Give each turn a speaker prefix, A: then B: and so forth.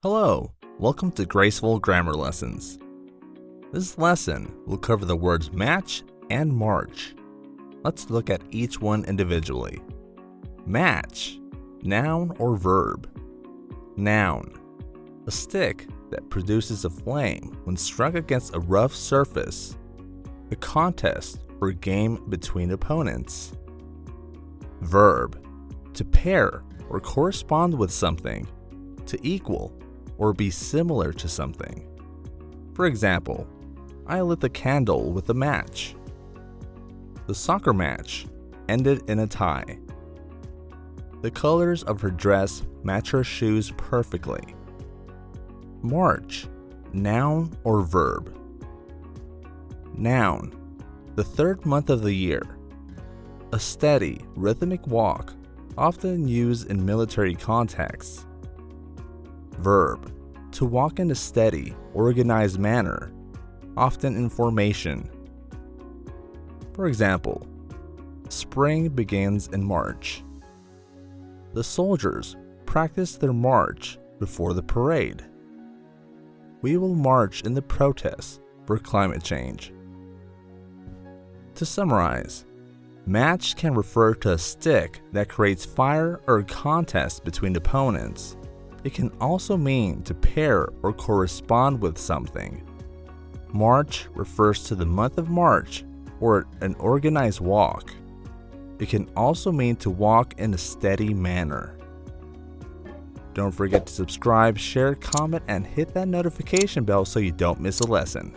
A: Hello, welcome to Graceful Grammar Lessons. This lesson will cover the words match and march. Let's look at each one individually. Match, noun or verb. Noun, a stick that produces a flame when struck against a rough surface. A contest or game between opponents. Verb, to pair or correspond with something, to equal or be similar to something. For example, I lit the candle with a match. The soccer match ended in a tie. The colors of her dress match her shoes perfectly. March, noun or verb. Noun, the third month of the year. A steady, rhythmic walk, often used in military contexts. Verb, to walk in a steady, organized manner, often in formation. For example, spring begins in March. The soldiers practice their march before the parade. We will march in the protest for climate change. To summarize, match can refer to a stick that creates fire or a contest between opponents. It can also mean to pair or correspond with something. March refers to the month of March or an organized walk. It can also mean to walk in a steady manner. Don't forget to subscribe, share, comment, and hit that notification bell so you don't miss a lesson.